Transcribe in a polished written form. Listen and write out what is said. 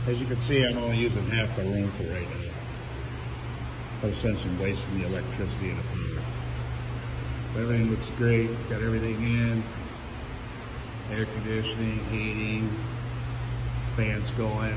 As you can see, I'm only using half the room for right now. No sense in wasting the electricity and the power. Everything looks great. Got everything in. Air conditioning, heating, fans going.